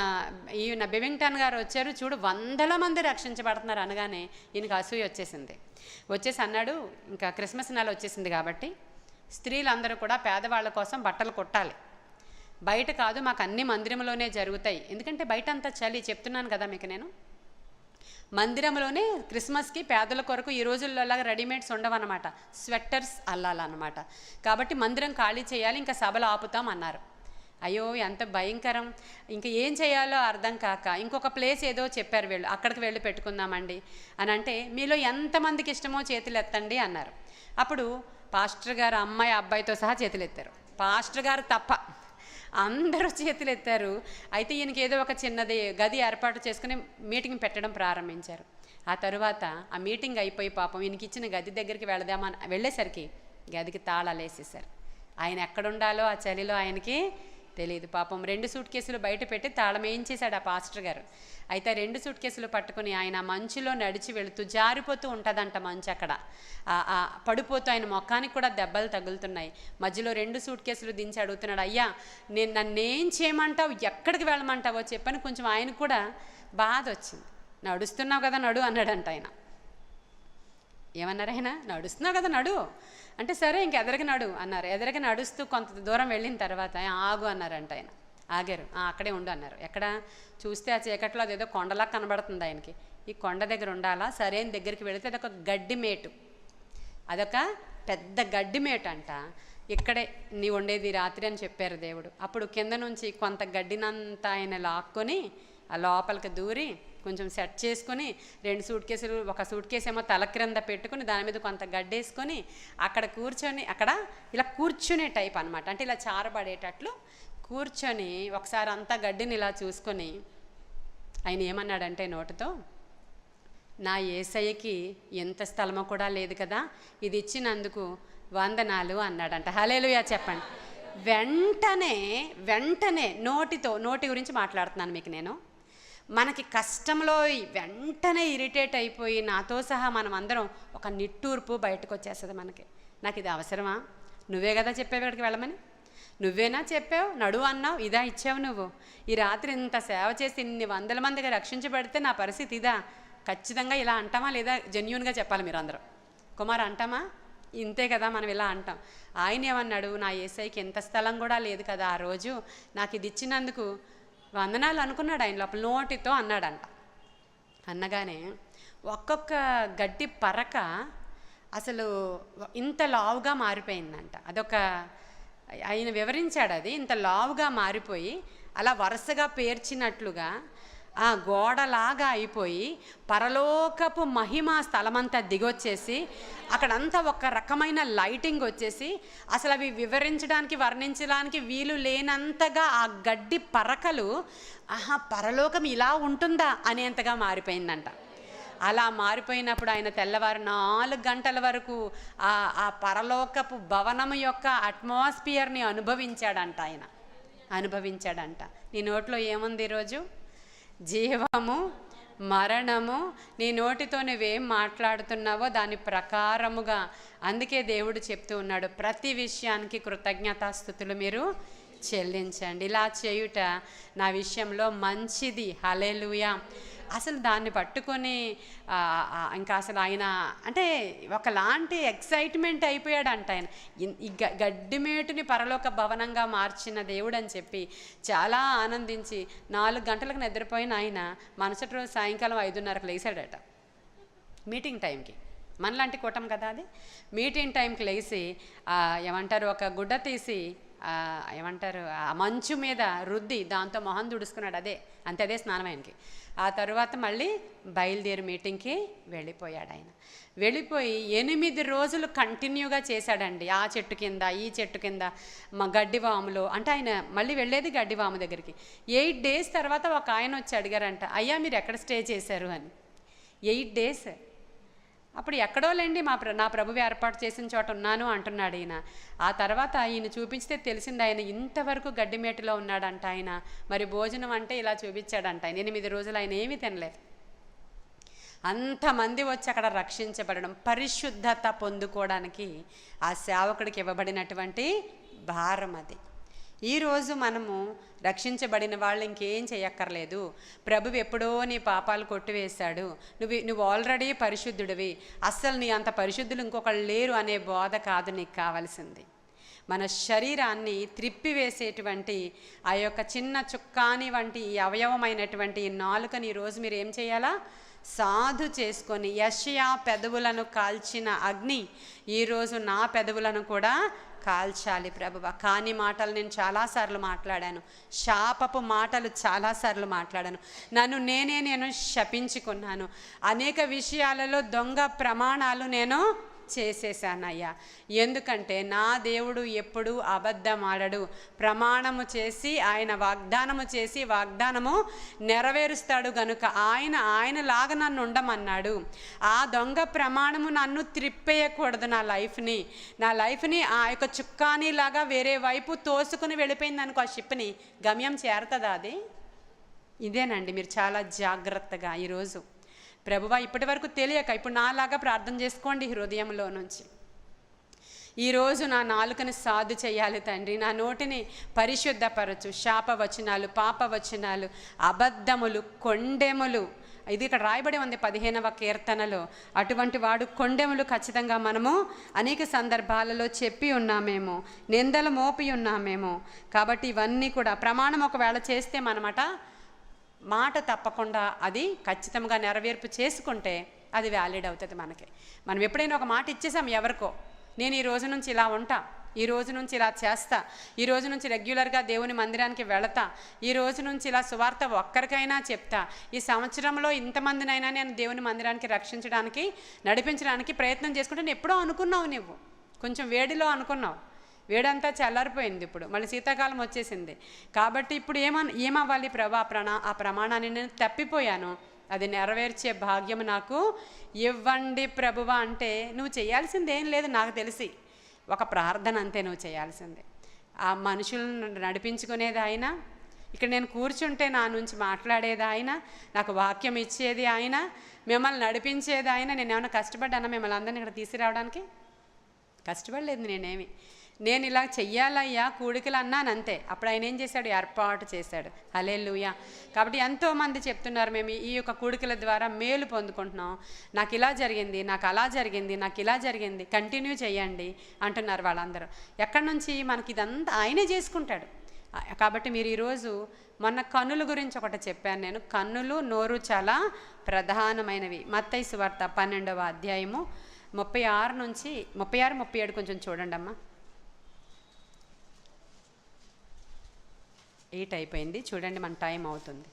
ఈయన బెవింగ్టన్ గారు వచ్చారు చూడు 100 మంది రక్షించబడుతున్నారు అనగానే ఈయనకు అసూయ వచ్చేసింది. వచ్చేసి అన్నాడు, ఇంకా క్రిస్మస్ నెల వచ్చేసింది కాబట్టి స్త్రీలందరూ కూడా పేదవాళ్ళ కోసం బట్టలు కుట్టాలి, బయట కాదు, మాకు అన్ని మందిరంలోనే జరుగుతాయి, ఎందుకంటే బయట అంతా చలి, చెప్తున్నాను కదా మీకు నేను, మందిరంలోనే క్రిస్మస్కి పేదల కొరకు ఈ రోజుల్లోలాగా రెడీమేడ్స్ ఉండవన్నమాట, స్వెట్టర్స్ అల్లాలన్నమాట. కాబట్టి మందిరం ఖాళీ చేయాలి, ఇంకా సభలు ఆపుతాం అన్నారు. అయ్యో ఎంత భయంకరం, ఇంకా ఏం చేయాలో అర్థం కాక ఇంకొక ప్లేస్ ఏదో చెప్పారు వీళ్ళు, అక్కడికి వెళ్ళి పెట్టుకుందామండి అని అంటే, మీలో ఎంతమందికి ఇష్టమో చేతులు ఎత్తండి అన్నారు. అప్పుడు పాస్టర్ గారు అమ్మాయి అబ్బాయితో సహా చేతులు ఎత్తారు, పాస్టర్ గారు తప్ప. అందరూ చేతులు ఎత్తారు. అయితే ఈయనకి ఏదో ఒక చిన్నది గది ఏర్పాటు చేసుకుని మీటింగ్ పెట్టడం ప్రారంభించారు. ఆ తరువాత ఆ మీటింగ్ అయిపోయి పాపం ఈయనకి ఇచ్చిన గది దగ్గరికి వెళ్ళేసరికి గదికి తాళాలు వేసేసారు. ఆయన ఎక్కడుండాలో ఆ చలిలో ఆయనకి తెలియదు. పాపం 2 సూట్ కేసులు బయట పెట్టి తాళం వేయించేశాడు ఆ పాస్టర్ గారు. అయితే 2 సూట్ కేసులు పట్టుకుని ఆయన మంచులో నడిచి వెళుతూ జారిపోతూ ఉంటుందంట మంచు. అక్కడ పడిపోతూ ఆయన ముఖానికి కూడా దెబ్బలు తగులుతున్నాయి. మధ్యలో 2 సూట్ కేసులు దించి అడుగుతున్నాడు, అయ్యా నన్నేం చేయమంటావు, ఎక్కడికి వెళ్ళమంటావో చెప్పని. కొంచెం ఆయనకు కూడా బాధ వచ్చింది. నడుస్తున్నావు కదా నడు అన్నాడంట ఆయన. ఏమన్నారు ఆయన? నడుస్తున్నావు కదా నడు అంటే, సరే ఇంక ఎదరికి నడు అన్నారు. ఎదరికి నడుస్తూ కొంత దూరం వెళ్ళిన తర్వాత ఆగు అన్నారంట ఆయన. ఆగారు. అక్కడే ఉండు అన్నారు. ఎక్కడ చూస్తే ఆ చీకట్లో అదేదో కొండలా కనబడుతుంది ఆయనకి. ఈ కొండ దగ్గర ఉండాలా? సరే అని దగ్గరికి వెళితే అదొక గడ్డి మేటు, అదొక పెద్ద గడ్డి మేటు అంట. ఇక్కడే నీ ఉండేది రాత్రి అని చెప్పారు దేవుడు. అప్పుడు కింద నుంచి కొంత గడ్డినంతా ఆయన లాక్కొని ఆ లోపలికి దూరి కొంచెం సెట్ చేసుకొని 2 సూట్ కేసులు, ఒక సూట్ కేసు ఏమో తల క్రింద పెట్టుకుని దాని మీద కొంత గడ్డేసుకొని అక్కడ కూర్చొని, అక్కడ ఇలా కూర్చునే టైప్ అనమాట. అంటే ఇలా చారబడేటట్లు కూర్చొని ఒకసారి అంతా గడ్డిని ఇలా చూసుకొని ఆయన ఏమన్నాడంటే నోటితో, నా యేసయ్యకి ఎంత స్థలమో కూడా లేదు కదా, ఇది ఇచ్చినందుకు వందనాలు అన్నాడంట. హల్లెలూయా చెప్పండి. వెంటనే నోటి గురించి మాట్లాడుతున్నాను మీకు నేను. మనకి కష్టంలో వెంటనే ఇరిటేట్ అయిపోయి నాతో సహా మనం అందరం ఒక నిట్టూర్పు బయటకు వచ్చేస్తుంది మనకి. నాకు ఇది అవసరమా? నువ్వే కదా చెప్పావు ఇక్కడికి వెళ్ళమని, నువ్వేనా చెప్పావు, నడు అన్నావు, ఇదా ఇచ్చావు నువ్వు. ఈ రాత్రి ఇంత సేవ చేసి ఇన్ని 100 మందిగా రక్షించబడితే నా పరిస్థితి ఇదా? ఖచ్చితంగా ఇలా అంటామా లేదా? జెన్యూన్గా చెప్పాలి మీరు అందరూ. కుమార్ అంటామా? ఇంతే కదా మనం ఇలా అంటాం. ఆయన ఏమన్నాడు, నా యేసయ్యకి ఎంత స్థలం కూడా లేదు కదా ఆ రోజు, నాకు ఇది ఇచ్చినందుకు వందనాలు అనుకున్నాడు ఆయన లోపల. నోటితో అన్నాడంట. అన్నగానే ఒక్కొక్క గడ్డి పరక అసలు ఇంత లావుగా మారిపోయిందంట. అదొక ఆయన వివరించాడు. అది ఇంత లావుగా మారిపోయి అలా వరుసగా పేర్చినట్లుగా ఆ గోడలాగా అయిపోయి పరలోకపు మహిమ స్థలమంతా దిగొచ్చేసి అక్కడంతా ఒక రకమైన లైటింగ్ వచ్చేసి అసలు అవి వివరించడానికి వర్ణించడానికి వీలు లేనంతగా ఆ గడ్డి పరకలు పరలోకం ఇలా ఉంటుందా అనేంతగా మారిపోయిందంట. అలా మారిపోయినప్పుడు ఆయన తెల్లవారు 4 గంటల వరకు ఆ పరలోకపు భవనము యొక్క అట్మాస్ఫియర్ని అనుభవించాడంట. నీ నోట్లో ఏముంది ఈరోజు? జీవము, మరణము. నీ నోటితో నువ్వేం మాట్లాడుతున్నావో దాని ప్రకారముగా. అందుకే దేవుడు చెప్తూ ఉన్నాడు, ప్రతి విషయానికి కృతజ్ఞతాస్తుతులు మీరు చెల్లించండి. ఇలా చేయుట నా విషయంలో మంచిది. హల్లెలూయా. అసలు దాన్ని పట్టుకొని ఇంకా అసలు ఆయన అంటే ఒకలాంటి ఎక్సైట్మెంట్ అయిపోయాడంట ఆయన. ఈ గడ్డిమేటుని పరలోక భవనంగా మార్చిన దేవుడు అని చెప్పి చాలా ఆనందించి 4 గంటలకు నిద్రపోయిన ఆయన మరుసటి రోజు సాయంకాలం 5:30కు లేచాడట మీటింగ్ టైంకి. మనలాంటి కూటం కదా అది. మీటింగ్ టైంకి లేచి ఏమంటారు, ఒక గుడ్డ తీసి ఏమంటారు ఆ మంచు మీద రుద్ది దాంతో మొహం దుడుచుకున్నాడు. అదే స్నానం ఆయనకి. ఆ తర్వాత మళ్ళీ బయలుదేరి మీటింగ్కి వెళ్ళిపోయాడు ఆయన. వెళ్ళిపోయి 8 రోజులు కంటిన్యూగా చేశాడండి. ఆ చెట్టు కింద, ఈ చెట్టు కింద, గడ్డివాములో. అంటే ఆయన మళ్ళీ వెళ్ళేది గడ్డివాము దగ్గరికి. 8 డేస్ తర్వాత ఒక ఆయన వచ్చి అడిగారంట, అయ్యా మీరు ఎక్కడ స్టే చేశారు అని. 8 డేస్. అప్పుడు ఎక్కడో లేండి నా ప్రభువు ఏర్పాటు చేసిన చోట ఉన్నాను అంటున్నాడు ఈయన. ఆ తర్వాత ఈయన చూపించితే తెలిసింది ఆయన ఇంతవరకు గడ్డిమేటిలో ఉన్నాడంట ఆయన. మరి భోజనం అంటే ఇలా చూపించాడంట ఆయన. 8 రోజులు ఆయన ఏమీ తినలేదు. అంతమంది వచ్చి అక్కడ రక్షించబడడం, పరిశుద్ధత పొందుకోవడానికి ఆ సేవకుడికి ఇవ్వబడినటువంటి భారం అది. ఈరోజు మనము రక్షించబడిన వాళ్ళు ఇంకేం చేయక్కర్లేదు. ప్రభువు ఎప్పుడో నీ పాపాలు కొట్టివేశాడు, నువ్వు ఆల్రెడీ పరిశుద్ధుడివి, అస్సలు నీ అంత పరిశుద్ధులు ఇంకొకళ్ళు లేరు అనే బోధ కాదు నీకు కావాల్సింది. మన శరీరాన్ని త్రిప్పివేసేటువంటి ఆ యొక్క చిన్న చుక్కాని వంటి అవయవమైనటువంటి నాలుకని ఈరోజు మీరు ఏం చేయాలా? సాధు చేసుకొని. యెషయా పెదవులను కాల్చిన అగ్ని ఈరోజు నా పెదవులను కూడా కాల్చాలి ప్రభువా. కాని మాటలు నేను చాలాసార్లు మాట్లాడాను, శాపపు మాటలు చాలాసార్లు మాట్లాడాను, నేను శపించుకున్నాను. అనేక విషయాలలో దొంగ ప్రమాణాలు నేను చేసేసానయ్యా. ఎందుకంటే నా దేవుడు ఎప్పుడు అబద్ధం ఆడడు. ప్రమాణము చేసి ఆయన వాగ్దానము చేసి వాగ్దానము నెరవేరుస్తాడు గనుక ఆయనలాగా నన్ను ఉండమన్నాడు. ఆ దొంగ ప్రమాణము నన్ను త్రిప్పేయకూడదు. నా లైఫ్ని ఆ యొక్క చుక్కానీలాగా వేరే వైపు తోసుకుని వెళ్ళిపోయింది అనుకో, ఆ షిప్ని గమ్యం చేరుతుందా? అది ఇదేనండి. మీరు చాలా జాగ్రత్తగా ఈరోజు ప్రభువా ఇప్పటి వరకు తెలియక ఇప్పుడు నాలాగా ప్రార్థన చేసుకోండి హృదయంలో నుంచి. ఈరోజు నా నాలుకని సాధు చేయాలి తండ్రి, నా నోటిని పరిశుద్ధపరచు. శాపవచనాలు, పాపవచనాలు, అబద్ధములు, కొండెములు, ఇది ఇక్కడ రాయబడి ఉంది 15వ కీర్తనలో. అటువంటి వాడు కొండెములు ఖచ్చితంగా మనము అనేక సందర్భాలలో చెప్పి ఉన్నామేమో, నిందలు మోపి ఉన్నామేమో. కాబట్టి ఇవన్నీ కూడా ప్రమాణం ఒకవేళ చేస్తే మనమట మాట తప్పకుండా అది ఖచ్చితంగా నెరవేర్పు చేసుకుంటే అది వ్యాలిడ్ అవుతుంది మనకి. మనం ఎప్పుడైనా ఒక మాట ఇచ్చేసాం ఎవరికో, నేను ఈ రోజు నుంచి ఇలా ఉంటా, ఈ రోజు నుంచి ఇలా చేస్తా, ఈ రోజు నుంచి రెగ్యులర్గా దేవుని మందిరానికి వెళతా, ఈ రోజు నుంచి ఇలా సువార్త ఒక్కరికైనా చెప్తా, ఈ సంవత్సరంలో ఇంతమందినైనా నేను దేవుని మందిరానికి రక్షించడానికి నడిపించడానికి ప్రయత్నం చేసుకుంటే నేను ఎప్పుడో అనుకున్నావు, నువ్వు కొంచెం వేడిలో అనుకున్నావు, వేడంతా చల్లారిపోయింది, ఇప్పుడు మళ్ళీ శీతాకాలం వచ్చేసింది. కాబట్టి ఇప్పుడు ఏమవ్వాలి ప్రభా, ఆ ప్రమాణాన్ని నేను తప్పిపోయాను, అది నెరవేర్చే భాగ్యం నాకు ఇవ్వండి ప్రభువా అంటే నువ్వు చేయాల్సిందేం లేదు. నాకు తెలిసి ఒక ప్రార్థన అంతే నువ్వు చేయాల్సిందే. ఆ మనుషులను నడిపించుకునేది ఆయన, ఇక్కడ నేను కూర్చుంటే నా నుంచి మాట్లాడేది ఆయన, నాకు వాక్యం ఇచ్చేది ఆయన, మిమ్మల్ని నడిపించేది ఆయన. నేను ఏమైనా కష్టపడ్డానా మిమ్మల్ని అందరినీ ఇక్కడ తీసుకురావడానికి? కష్టపడలేదు నేనేమి. నేను ఇలా చెయ్యాలయ్యా కూడికలు అన్నాను అంతే. అప్పుడు ఆయన ఏం చేశాడు? ఏర్పాటు చేశాడు. హల్లెలూయా. కాబట్టి ఎంతోమంది చెప్తున్నారు, మేము ఈ యొక్క కూడికల ద్వారా మేలు పొందుకుంటున్నాం, నాకు ఇలా జరిగింది, నాకు అలా జరిగింది, నాకు ఇలా జరిగింది, కంటిన్యూ చేయండి అంటున్నారు వాళ్ళందరూ. ఎక్కడి నుంచి మనకి ఇదంతా ఆయనే చేసుకుంటాడు. కాబట్టి మీరు ఈరోజు మొన్న కన్నుల గురించి ఒకటి చెప్పాను నేను. కన్నులు, నోరు చాలా ప్రధానమైనవి. మత్తయి సువార్త 12వ అధ్యాయము 36 నుంచి 37 కొంచెం చూడండి అమ్మా. 8 అయిపోయింది చూడండి, మన టైం అవుతుంది.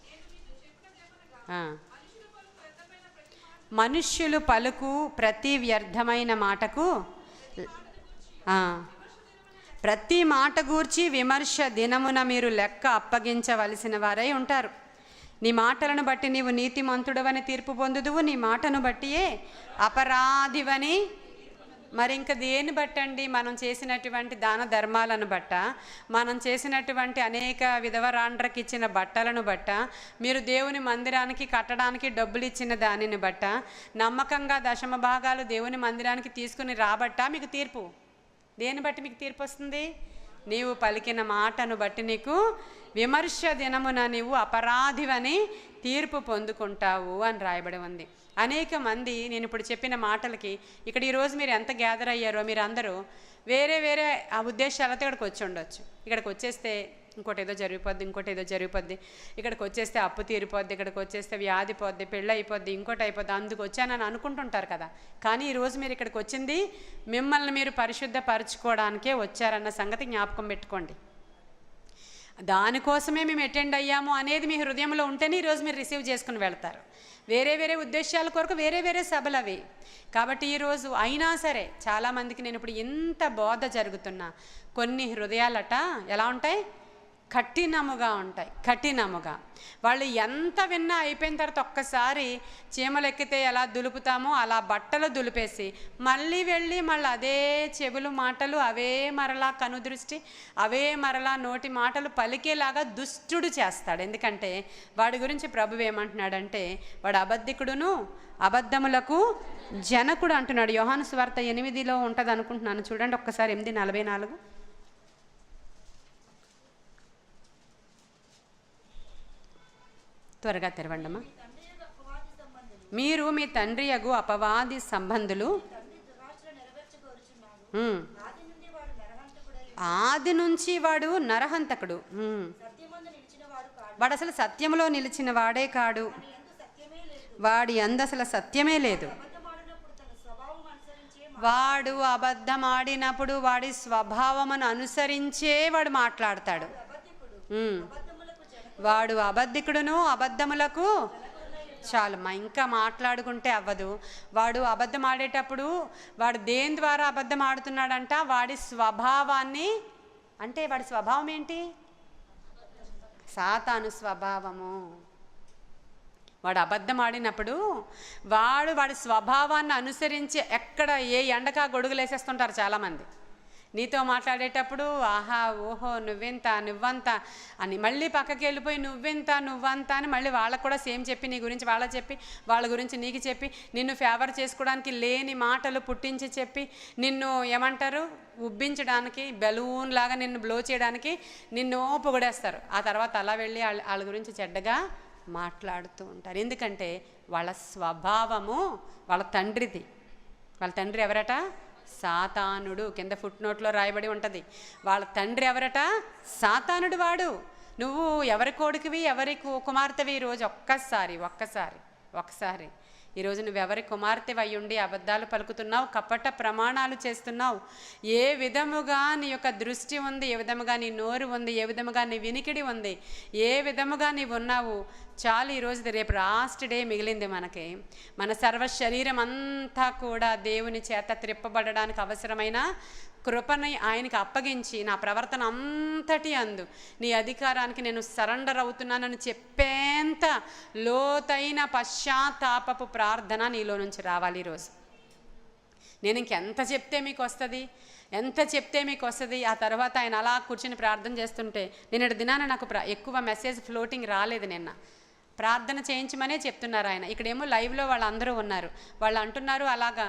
మనుష్యులు పలుకు ప్రతి వ్యర్థమైన మాటకు, ప్రతి మాట గూర్చి విమర్శ దినమున మీరు లెక్క అప్పగించవలసిన వారై ఉంటారు. నీ మాటలను బట్టి నీవు నీతిమంతుడవని తీర్పు పొందుదువు, నీ మాటను బట్టియే అపరాధివని. మరి ఇంకా దేన్ని బట్టండి? మనం చేసినటువంటి దాన ధర్మాలను బట్ట, మనం చేసినటువంటి అనేక విధవరాండ్రకి ఇచ్చిన బట్టలను బట్ట, మీరు దేవుని మందిరానికి కట్టడానికి డబ్బులు ఇచ్చిన దానిని బట్ట, నమ్మకంగా దశమ భాగాలు దేవుని మందిరానికి తీసుకుని రాబట్ట మీకు తీర్పు. దేన్ని బట్టి మీకు తీర్పు వస్తుంది? నీవు పలికిన మాటను బట్టి నీకు విమర్శ దినమున నీవు అపరాధివని తీర్పు పొందుకుంటావు అని రాయబడి ఉంది. అనేక మంది నేను ఇప్పుడు చెప్పిన మాటలకి ఇక్కడ ఈరోజు మీరు ఎంత గ్యాదర్ అయ్యారో, మీరు అందరూ వేరే వేరే ఆ ఉద్దేశాలతో ఇక్కడికి వచ్చి ఉండొచ్చు. ఇక్కడికి వచ్చేస్తే ఇంకోటి ఏదో జరిగిపోద్ది, ఇంకోటి ఏదో జరిగిపోద్ది, ఇక్కడికి వచ్చేస్తే అప్పు తీరిపోద్ది, ఇక్కడికి వచ్చేస్తే వ్యాధి పోద్ది, పెళ్ళి అయిపోద్ది, ఇంకోటి అయిపోద్ది, అందుకు వచ్చానని అనుకుంటుంటారు కదా. కానీ ఈరోజు మీరు ఇక్కడికి వచ్చింది మిమ్మల్ని మీరు పరిశుద్ధపరచుకోవడానికే వచ్చారన్న సంగతి జ్ఞాపకం పెట్టుకోండి. దానికోసమే మేము అటెండ్ అయ్యాము అనేది మీ హృదయంలో ఉంటేనే ఈరోజు మీరు రిసీవ్ చేసుకుని వెళ్తారు. వేరే వేరే ఉద్దేశాల కొరకు వేరే వేరే సభలు అవి. కాబట్టి ఈరోజు అయినా సరే చాలామందికి నేను ఇప్పుడు ఇంత బోధ జరుగుతున్నా కొన్ని హృదయాలట ఎలా ఉంటాయి? కఠినముగా ఉంటాయి. కఠినముగా వాళ్ళు ఎంత విన్నా అయిపోయిన తర్వాత ఒక్కసారి చీమలు ఎక్కితే ఎలా దులుపుతామో అలా బట్టలు దులిపేసి మళ్ళీ వెళ్ళి మళ్ళీ అదే చెవులు మాటలు, అవే మరలా కనుదృష్టి, అవే మరలా నోటి మాటలు పలికేలాగా దుష్టుడు చేస్తాడు. ఎందుకంటే వాడి గురించి ప్రభువు ఏమంటున్నాడంటే వాడు అబద్ధికుడును అబద్ధములకు జనకుడు అంటున్నాడు. యోహాను సువార్త 8లో ఉంటుంది అనుకుంటున్నాను, చూడండి ఒక్కసారి. 8:44 త్వరగా తెరవండమ్మా. మీరు మీ తండ్రి యగు అపవాది సంబంధులు, ఆది నుంచి వాడు నరహంతకుడు, వాడు అసలు సత్యంలో నిలిచిన వాడే కాడు, వాడి యందు అసలు సత్యమే లేదు. వాడు అబద్ధమాడినప్పుడు వాడి స్వభావమును అనుసరించే వాడు మాట్లాడతాడు. వాడు అబద్ధికుడును అబద్ధములకు చాలమ్మా, ఇంకా మాట్లాడుకుంటే అవ్వదు. వాడు అబద్ధం ఆడేటప్పుడు వాడు దేని ద్వారా అబద్ధం ఆడుతున్నాడంట? వాడి స్వభావాన్ని, అంటే వాడి స్వభావం ఏంటి? సాతాను స్వభావము. వాడు అబద్ధం ఆడినప్పుడు వాడి స్వభావాన్ని అనుసరించి ఎక్కడ ఏ ఎండకా గొడుగులు వేసేస్తుంటారు చాలామంది. నీతో మాట్లాడేటప్పుడు ఆహా ఓహో నువ్వంత అని మళ్ళీ పక్కకి వెళ్ళిపోయి నువ్వంత అని మళ్ళీ వాళ్ళకు కూడా సేమ్ చెప్పి నీ గురించి వాళ్ళకి చెప్పి వాళ్ళ గురించి నీకు చెప్పి నిన్ను ఫేవర్ చేసుకోవడానికి లేని మాటలు పుట్టించి చెప్పి నిన్ను ఏమంటారు ఉబ్బించడానికి, బెలూన్ లాగా నిన్ను బ్లో చేయడానికి నిన్ను పొగిడేస్తారు. ఆ తర్వాత అలా వెళ్ళి వాళ్ళ గురించి చెడ్డగా మాట్లాడుతూ ఉంటారు. ఎందుకంటే వాళ్ళ స్వభావము వాళ్ళ తండ్రిది. వాళ్ళ తండ్రి ఎవరట? సాతానుడు. కింద ఫుట్ నోట్లో రాయబడి ఉంటుంది. వాళ్ళ తండ్రి ఎవరట? సాతానుడు. వాడు నువ్వు ఎవరి కొడుకువి, ఎవరి కుమార్తెవి? ఈరోజు ఒక్కసారి ఈరోజు నువ్వెవరి కుమార్తెవి అయ్యుండి అబద్ధాలు పలుకుతున్నావు, కపట ప్రమాణాలు చేస్తున్నావు? ఏ విధముగా నీ యొక్క దృష్టి ఉంది, ఏ విధముగా నీ నోరు ఉంది, ఏ విధముగా నీ వినికిడి ఉంది, ఏ విధముగా నీవు ఉన్నావు? చాలు, ఈరోజు రేపు లాస్ట్ డే మిగిలింది మనకి. మన సర్వ శరీరం అంతా కూడా దేవుని చేత త్రిప్పబడడానికి అవసరమైన కృపని ఆయనకి అప్పగించి నా ప్రవర్తన అంతటి అందు నీ అధికారానికి నేను సరెండర్ అవుతున్నానని చెప్పేంత లోతైన పశ్చాత్తాపపు ప్రార్థన నీలో నుంచి రావాలి ఈరోజు. నేను ఇంకెంత చెప్తే మీకు వస్తుంది? ఆ తర్వాత ఆయన అలా కూర్చొని ప్రార్థన చేస్తుంటే నిన్నటి దినాన నాకు ఎక్కువ మెసేజ్ ఫ్లోటింగ్ రాలేదు. నిన్న ప్రార్థన చేయించమనే చెప్తున్నారు ఆయన. ఇక్కడేమో లైవ్లో వాళ్ళందరూ ఉన్నారు. వాళ్ళు అంటున్నారు అలాగా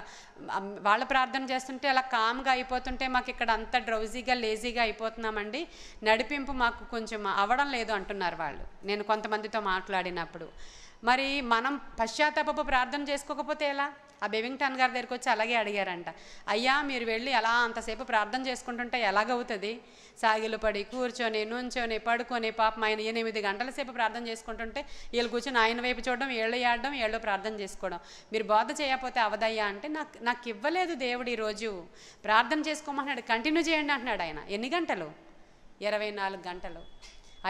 వాళ్ళ ప్రార్థన చేస్తుంటే అలా కామ్గా అయిపోతుంటే మాకు ఇక్కడ అంతా డ్రౌజీగా లేజీగా అయిపోతున్నామండి, నడిపింపు మాకు కొంచెం అవ్వడం లేదు అంటున్నారు వాళ్ళు. నేను కొంతమందితో మాట్లాడినప్పుడు మరి మనం పశ్చాత్తాపపు ప్రార్థన చేసుకోకపోతే ఎలా? ఆ బెవింగ్టన్ గారి దగ్గరికి వచ్చి అలాగే అడిగారంట, అయ్యా మీరు వెళ్ళి అలా అంతసేపు ప్రార్థన చేసుకుంటుంటే ఎలాగవుతుంది? సాగిలు పడి కూర్చొని నుంచొని పడుకొని పాపం ఆయన 8 గంటల సేపు ప్రార్థన చేసుకుంటుంటే వీళ్ళు కూర్చొని ఆయన వైపు చూడడం, ఏళ్ళు ఆడడం, ఏళ్ళు ప్రార్థన చేసుకోవడం, మీరు బోధ చేయకపోతే అవదయ్యా అంటే నాకు ఇవ్వలేదు దేవుడు. ఈరోజు ప్రార్థన చేసుకోమంటున్నాడు, కంటిన్యూ చేయండి అంటున్నాడు ఆయన. ఎన్ని గంటలు? 24 గంటలు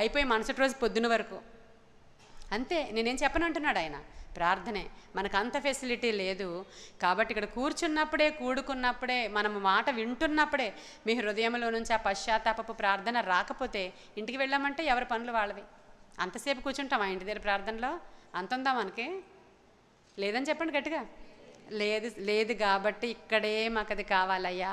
అయిపోయి మరుసటి రోజు పొద్దున వరకు అంతే. నేనేం చెప్పనంటున్నాడు ఆయన. ప్రార్థనే. మనకు అంత ఫెసిలిటీ లేదు కాబట్టి ఇక్కడ కూడుకున్నప్పుడే మనము మాట వింటున్నప్పుడే మీ హృదయంలో నుంచి ఆ పశ్చాత్తాపపు ప్రార్థన రాకపోతే ఇంటికి వెళ్ళామంటే ఎవరి పనులు వాళ్ళవి. అంతసేపు కూర్చుంటాం ఆ ఇంటి దగ్గర ప్రార్థనలో? అంతుందా మనకి? లేదని చెప్పండి గట్టిగా. లేదు కాబట్టి ఇక్కడే మాకు అది కావాలయ్యా,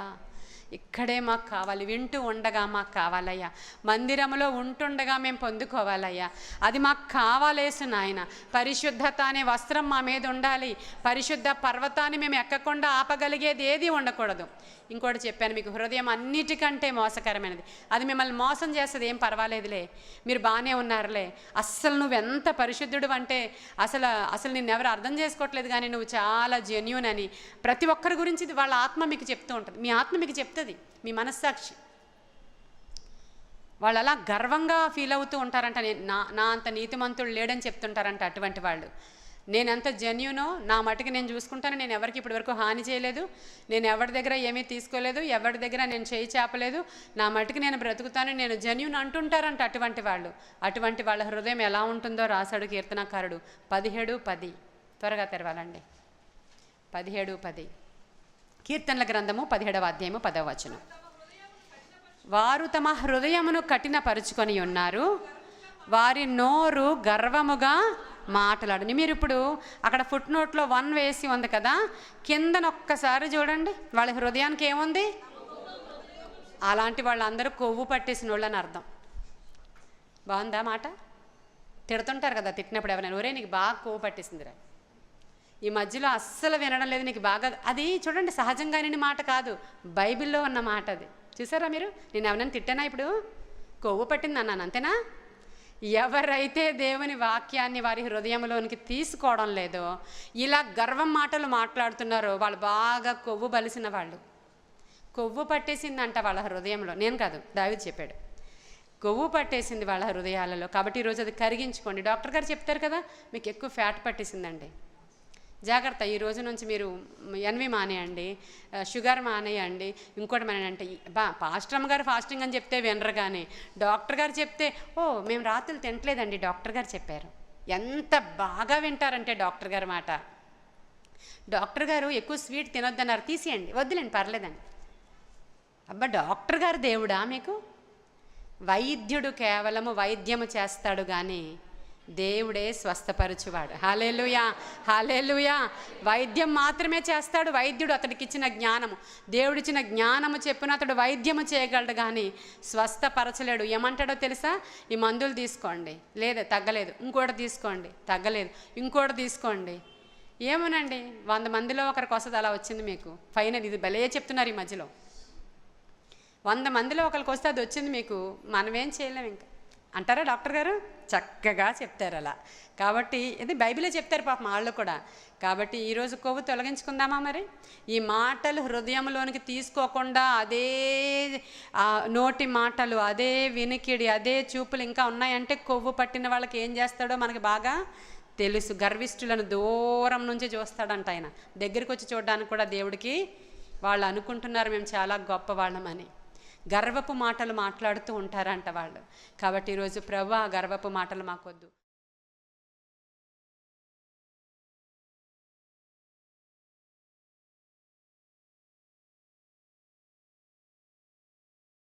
ఇక్కడే మాకు కావాలి, వింటూ ఉండగా మాకు కావాలయ్యా, మందిరంలో ఉంటుండగా మేము పొందుకోవాలయ్యా, అది మాకు కావాలేసు నాయన. పరిశుద్ధత అనే వస్త్రం మా మీద ఉండాలి. పరిశుద్ధ పర్వతాన్ని మేము ఎక్కకుండా ఆపగలిగేది ఏది ఉండకూడదు. ఇంకోటి చెప్పాను మీకు, హృదయం అన్నిటికంటే మోసకరమైనది. అది మిమ్మల్ని మోసం చేస్తుంది. ఏం పర్వాలేదులే, మీరు బాగానే ఉన్నారులే, అస్సలు నువ్వెంత పరిశుద్ధుడు అంటే అసలు నిన్నెవరు అర్థం చేసుకోవట్లేదు, కానీ నువ్వు చాలా జెన్యూన్ అని ప్రతి ఒక్కరి గురించి వాళ్ళ ఆత్మ మీకు చెప్తూ ఉంటుంది. మీ ఆత్మ మీకు చెప్తుంది, మీ మనస్సాక్షి. వాళ్ళు అలా గర్వంగా ఫీల్ అవుతూ ఉంటారంట. నా అంత నీతిమంతుడు లేడని చెప్తుంటారంట అటువంటి వాళ్ళు. నేనెంత జెన్యూనో నా మటుకు నేను చూసుకుంటాను. నేను ఎవరికి ఇప్పటివరకు హాని చేయలేదు, నేను ఎవరి దగ్గర ఏమీ తీసుకోలేదు, ఎవరి దగ్గర నేను చేయి చేపలేదు, నా మటుకు నేను బ్రతుకుతాను, నేను జెన్యూన్ అంటుంటారంట అటువంటి వాళ్ళు. అటువంటి వాళ్ళ హృదయం ఎలా ఉంటుందో రాశాడు కీర్తనకారుడు 17:10. త్వరగా తెరవాలండి. 17:10 కీర్తనల గ్రంథము 17వ అధ్యాయము 10వ వచనం. వారు తమ హృదయమును కఠినపరుచుకొని ఉన్నారు, వారి నోరు గర్వముగా మాట్లాడని. మీరు ఇప్పుడు అక్కడ ఫుట్ నోట్లో 1 వేసి ఉంది కదా, కిందన ఒక్కసారి చూడండి, వాళ్ళ హృదయానికి ఏముంది? అలాంటి వాళ్ళందరూ కొవ్వు పట్టేసిన వాళ్ళని అర్థం. బాగుందా మాట? తిడుతుంటారు కదా తిట్టినప్పుడు ఎవరైనా, ఒరే నీకు బాగా కొవ్వు పట్టేసిందిరా, ఈ మధ్యలో అస్సలు వినడం లేదు నీకు బాగా. అది చూడండి, సహజంగా విని మాట కాదు, బైబిల్లో ఉన్న మాట అది. చూసారా మీరు? నేను ఎవరైనా తిట్టానా? ఇప్పుడు కొవ్వు పట్టింది అన్నాను, అంతేనా? ఎవరైతే దేవుని వాక్యాన్ని వారి హృదయంలోనికి తీసుకోవడం లేదో, ఇలా గర్వం మాటలు మాట్లాడుతున్నారో వాళ్ళు బాగా కొవ్వు బలిసిన వాళ్ళు. కొవ్వు పట్టేసిందంట వాళ్ళ హృదయంలో. నేను కాదు, దావీదు చెప్పాడు. కొవ్వు పట్టేసింది వాళ్ళ హృదయాలలో. కాబట్టి ఈరోజు అది కరిగించుకోండి. డాక్టర్ గారు చెప్తారు కదా, మీకు ఎక్కువ ఫ్యాట్ పట్టేసిందండి, జాగ్రత్త, ఈ రోజు నుంచి మీరు ఎన్వి మానేయండి, షుగర్ మానేయండి, ఇంకోటి మానేయండి. పాస్టర్ అమ్మ గారు ఫాస్టింగ్ అని చెప్తే వినరు, కానీ డాక్టర్ గారు చెప్తే, ఓ మేము రాత్రులు తినట్లేదండి డాక్టర్ గారు చెప్పారు, ఎంత బాగా వింటారంటే డాక్టర్ గారి మాట. డాక్టర్ గారు ఎక్కువ స్వీట్ తినొద్దన్నారు, తీసేయండి, వద్దులేండి పర్లేదండి. అబ్బా, డాక్టర్ గారు దేవుడా మీకు? వైద్యుడు కేవలము వైద్యము చేస్తాడు కానీ దేవుడే స్వస్థపరచువాడు. హల్లెలూయా, హల్లెలూయా. వైద్యం మాత్రమే చేస్తాడు వైద్యుడు. అతడికి ఇచ్చిన జ్ఞానము, దేవుడిచ్చిన జ్ఞానము చెప్పిన అతడు వైద్యము చేయగలడు కానీ స్వస్థపరచలేడు. ఏమంటాడో తెలుసా? ఈ మందులు తీసుకోండి, లేదా తగ్గలేదు, ఇంకోటి తీసుకోండి, తగ్గలేదు, ఇంకోటి తీసుకోండి. ఏమోనండి, 100 మందిలో ఒకరికి వస్తుంది, అలా వచ్చింది మీకు. ఫైనల్ ఇది భలే చెప్తున్నారు ఈ మధ్యలో. 100 మందిలో ఒకరికి వస్తే అది వచ్చింది మీకు, మనమేం చేయలేము ఇంకా అంటారా డాక్టర్ గారు? చక్కగా చెప్తారు అలా. కాబట్టి ఇది బైబిలే చెప్తారు పాపం వాళ్ళు కూడా. కాబట్టి ఈరోజు కొవ్వు తొలగించుకుందామా మరి? ఈ మాటలు హృదయంలోనికి తీసుకోకుండా అదే నోటి మాటలు, అదే వినికిడి, అదే చూపులు ఇంకా ఉన్నాయంటే కొవ్వు పట్టిన వాళ్ళకి ఏం చేస్తాడో మనకి బాగా తెలుసు. గర్విష్ఠులను దూరం నుంచి చూస్తాడంట ఆయన. దగ్గరికి వచ్చి చూడడానికి కూడా దేవుడికి వాళ్ళు అనుకుంటున్నారు మేము చాలా గొప్ప వాళ్ళమని. గర్వపు మాటలు మాట్లాడుతూ ఉంటారంట వాళ్ళు. కాబట్టి ఈరోజు ప్రభువా, గర్వపు మాటలు మాకొద్దు.